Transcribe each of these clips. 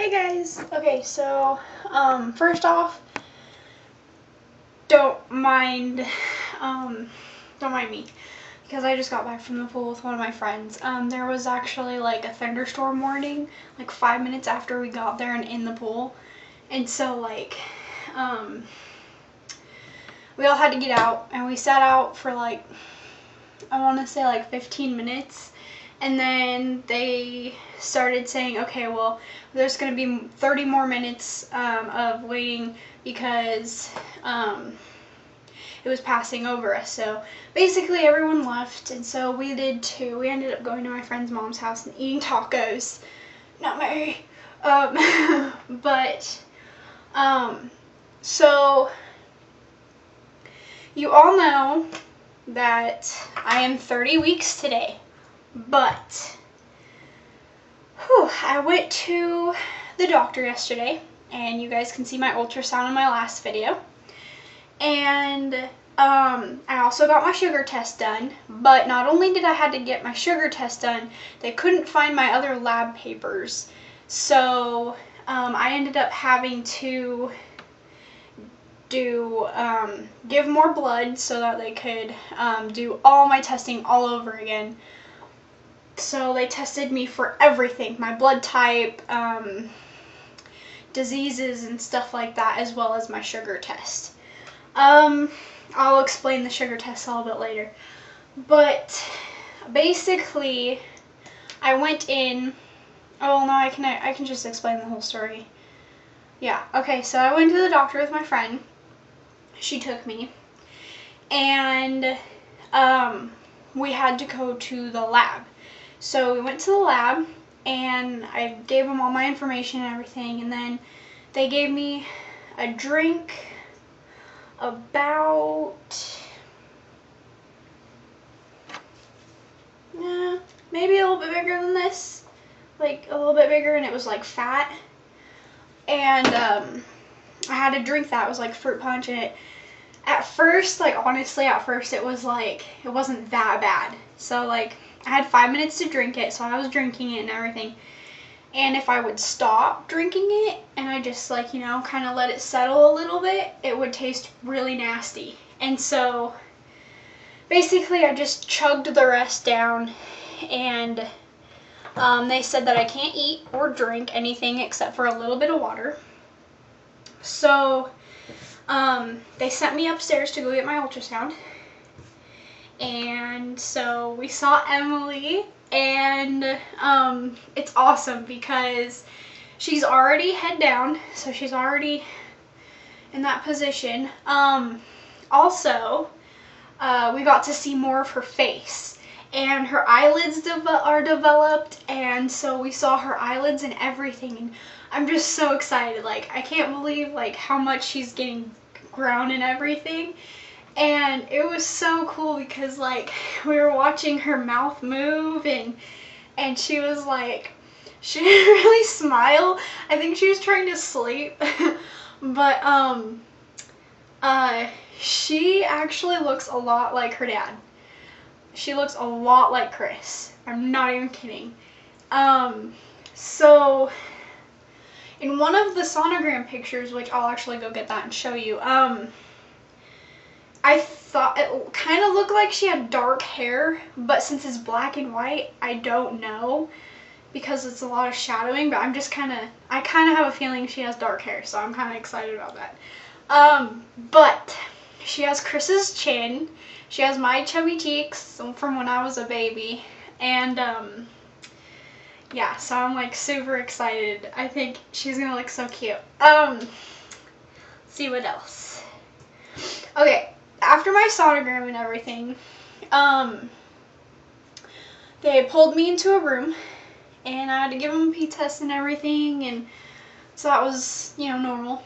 Hey guys! Okay, so, first off, don't mind me, because I just got back from the pool with one of my friends. There was actually, like, a thunderstorm warning, like, 5 minutes after we got there and in the pool, and so, like, we all had to get out, and we sat out for, like, I want to say, like, 15 minutes. And then they started saying, okay, well, there's going to be 30 more minutes of waiting because it was passing over us. So basically everyone left, and so we did too. We ended up going to my friend's mom's house and eating tacos. Not Mary. So you all know that I am 30 weeks today. But I went to the doctor yesterday, and you guys can see my ultrasound in my last video. And I also got my sugar test done, but not only did I have to get my sugar test done, they couldn't find my other lab papers. So I ended up having to give more blood so that they could do all my testing all over again. So they tested me for everything, my blood type, diseases and stuff like that, as well as my sugar test. I'll explain the sugar test a little bit later. But basically, I went in, oh no, I can just explain the whole story. Yeah, okay, so I went to the doctor with my friend. She took me, and we had to go to the lab. So we went to the lab, and I gave them all my information and everything, and then they gave me a drink about maybe a little bit bigger than this, like a little bit bigger, and it was like fat. And I had a drink that was like fruit punch, and it at first, like honestly, at first it was like, it wasn't that bad. So like I had 5 minutes to drink it, so I was drinking it and everything. And if I would stop drinking it and I just like, you know, kind of let it settle a little bit, it would taste really nasty. And so basically I just chugged the rest down, and they said that I can't eat or drink anything except for a little bit of water. So they sent me upstairs to go get my ultrasound. And so we saw Emily, and it's awesome because she's already head down, so she's already in that position. Also, we got to see more of her face, and her eyelids are developed, and so we saw her eyelids and everything, and I'm just so excited. Like, I can't believe like how much she's getting grown and everything. And it was so cool because like we were watching her mouth move, and she was like, she didn't really smile. I think she was trying to sleep. But she actually looks a lot like her dad. She looks a lot like Chris. I'm not even kidding. So in one of the sonogram pictures, which I'll actually go get that and show you, I thought it kind of looked like she had dark hair, but since it's black and white, I don't know because it's a lot of shadowing, but I kind of have a feeling she has dark hair, so I'm kind of excited about that. But she has Chris's chin, she has my chubby cheeks from when I was a baby, and yeah, so I'm like super excited. I think she's gonna look so cute. Let's see what else. Okay. After my sonogram and everything, they pulled me into a room, and I had to give them a pee test and everything, and so that was, you know, normal.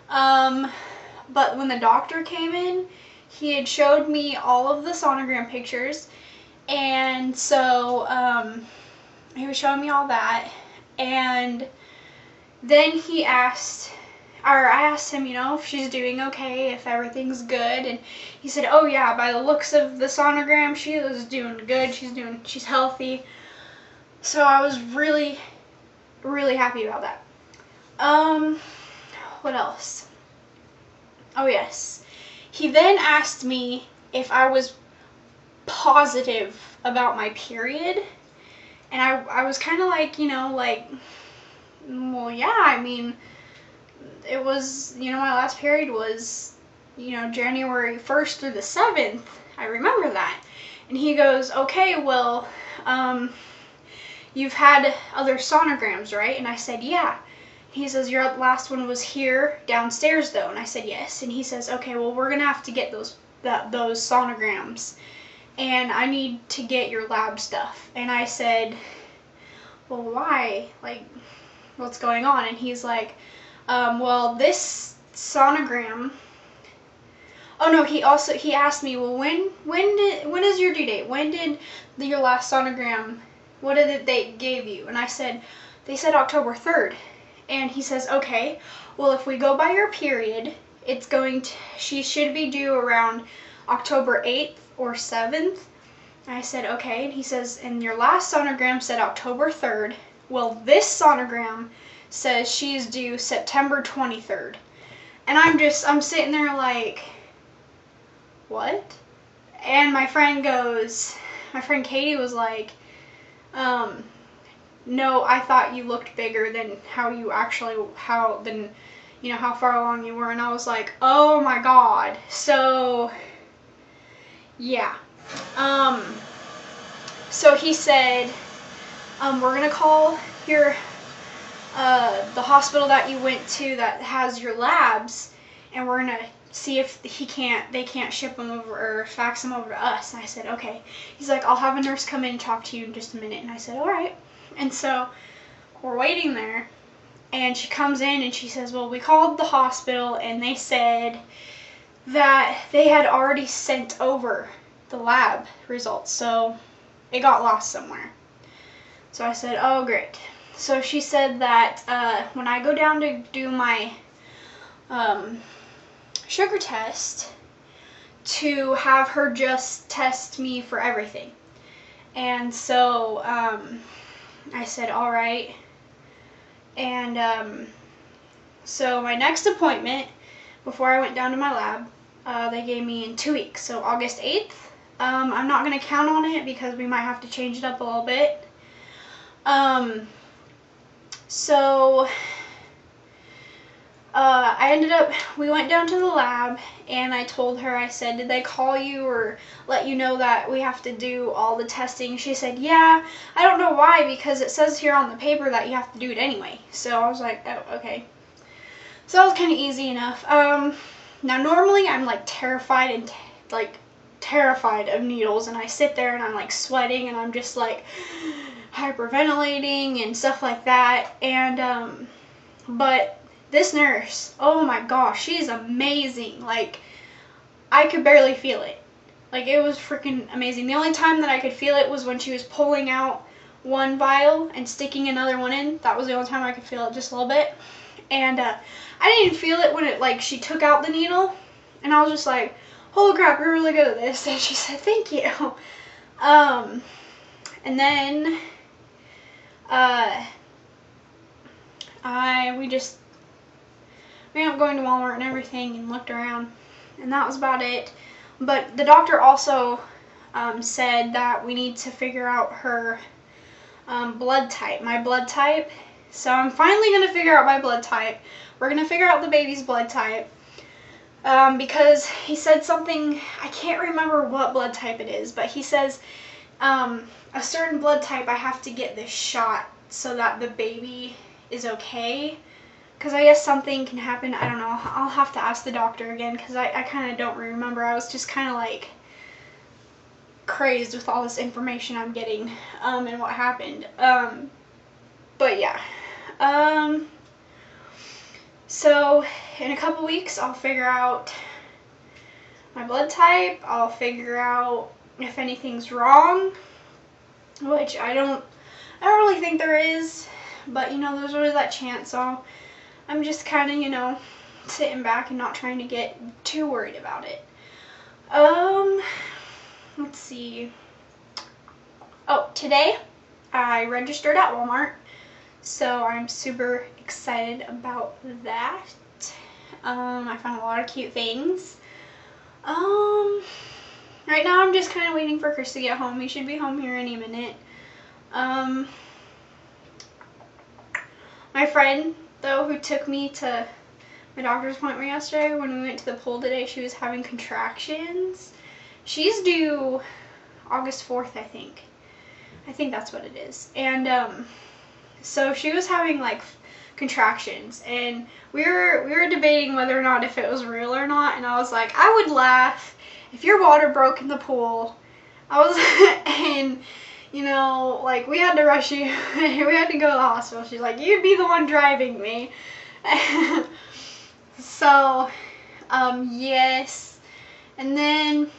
But when the doctor came in, he had showed me all of the sonogram pictures, and so he was showing me all that, and then I asked him, you know, if she's doing okay, if everything's good, and he said, oh yeah, by the looks of the sonogram, she is doing good, she's healthy. So I was really, really happy about that. What else? Oh, yes. He then asked me if I was positive about my period. And I was kind of like, like, well, yeah, I mean, it was, my last period was, January 1st through the 7th. I remember that. And he goes, okay, well, you've had other sonograms, right? And I said, yeah. He says, your last one was here downstairs, though. And I said, yes. And he says, okay, well, we're going to have to get those sonograms. And I need to get your lab stuff. And I said, well, why? Like, what's going on? And he's like, well, this sonogram. Oh no, he asked me, well, when is your due date? When did your last sonogram, what did they gave you? And I said, they said October 3rd. And he says, okay, well, if we go by your period, she should be due around October 8th or 7th. I said, okay. And he says, and your last sonogram said October 3rd. Well, this sonogram says she's due September 23rd. And I'm sitting there like, what? And my friend Katie was like, no, I thought you looked bigger than how far along you were. And I was like, oh my God. So, yeah. So he said, we're gonna call the hospital that you went to that has your labs, and we're gonna see if they can't ship them over or fax them over to us. And I said, okay. He's like, I'll have a nurse come in and talk to you in just a minute. And I said, all right. And so we're waiting there, and she comes in and she says, well, we called the hospital and they said that they had already sent over the lab results, so it got lost somewhere. So I said, oh, great. So she said that when I go down to do my sugar test, to have her just test me for everything. And so I said, all right. And so my next appointment, before I went down to my lab, they gave me in 2 weeks, so August 8th. I'm not going to count on it because we might have to change it up a little bit. So we went down to the lab, and I told her, I said, did they call you or let you know that we have to do all the testing? She said, yeah. I don't know why, because it says here on the paper that you have to do it anyway. So I was like, oh, okay. So that was kind of easy enough. Now normally I'm like terrified of needles, and I sit there and I'm like sweating and I'm just like hyperventilating and stuff like that. And but this nurse, oh my gosh, she's amazing. Like, I could barely feel it. Like, it was freaking amazing. The only time that I could feel it was when she was pulling out one vial and sticking another one in. That was the only time I could feel it, just a little bit. And I didn't even feel it when she took out the needle. And I was just like, holy crap, you're really good at this. And she said, thank you. And then we ended up going to Walmart and everything and looked around, and that was about it. But the doctor also said that we need to figure out her blood type, my blood type. So I'm finally going to figure out my blood type. We're going to figure out the baby's blood type because he said something, I can't remember what blood type it is, but he says a certain blood type, I have to get this shot so that the baby is okay. Because I guess something can happen. I don't know. I'll have to ask the doctor again because I kind of don't remember. I was just kind of like crazed with all this information I'm getting and what happened. But yeah. So in a couple weeks I'll figure out my blood type. I'll figure out if anything's wrong, which I don't really think there is. But there's always that chance. So I'm just kind of, sitting back and not trying to get too worried about it. Let's see. Oh, today I registered at Walmart. So I'm super excited about that. I found a lot of cute things. Right now I'm just kind of waiting for Chris to get home. He should be home here any minute. My friend, though, who took me to my doctor's appointment yesterday, when we went to the pool today, she was having contractions. She's due August 4th, I think. I think that's what it is. And so she was having like contractions, and we were debating whether or not if it was real or not, and I was like, I would laugh if your water broke in the pool. I was and you know, like, we had to rush you. We had to go to the hospital. She's like, you'd be the one driving me. So, yes. And then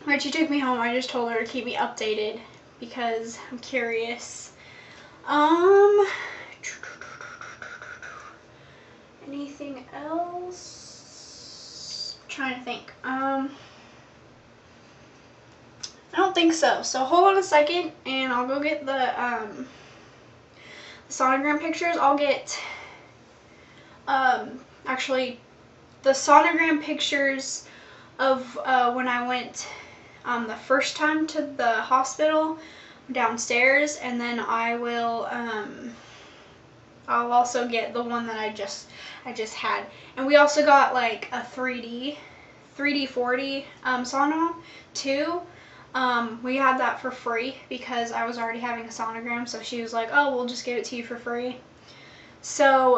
when she took me home, I just told her to keep me updated because I'm curious. Anything else? I'm trying to think. I don't think so. So hold on a second and I'll go get the sonogram pictures. I'll get actually the sonogram pictures of when I went the first time to the hospital downstairs, and then I will I'll also get the one that I just had. And we also got like a 3D 4D sonogram too. We had that for free because I was already having a sonogram, so she was like, oh, we'll just give it to you for free. So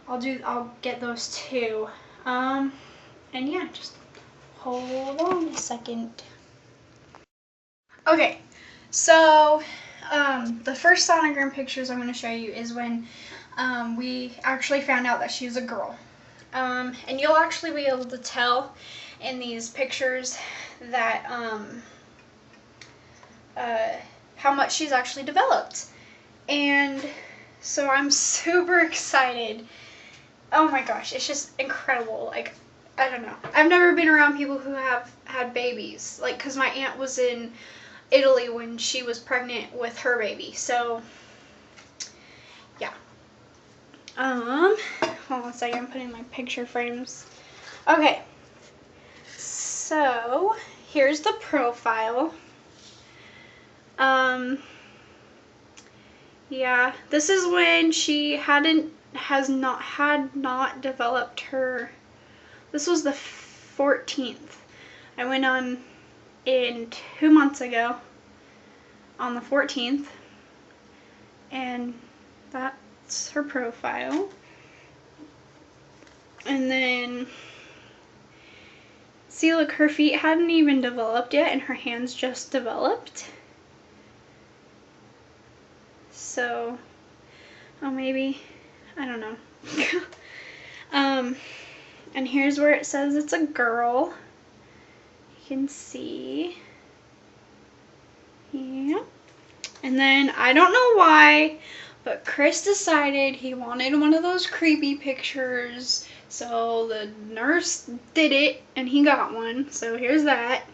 I'll get those too. And yeah, just hold on a second. Okay, so the first sonogram pictures I'm going to show you is when we actually found out that she was a girl. And you'll actually be able to tell in these pictures that how much she's actually developed. And so I'm super excited. Oh my gosh, it's just incredible. Like, I don't know. I've never been around people who have had babies. Like, because my aunt was in Italy when she was pregnant with her baby. So, yeah. Hold on a second. I'm putting my picture frames. Okay. So, here's the profile. Yeah, this is when she had not developed her. This was the 14th. I went on in 2 months ago on the 14th, and that's her profile. And then see, look, her feet hadn't even developed yet, and her hands just developed. So, oh, maybe, I don't know. And here's where it says it's a girl. You can see. Yeah. And then, I don't know why, but Chris decided he wanted one of those creepy pictures. So the nurse did it, and he got one. So here's that.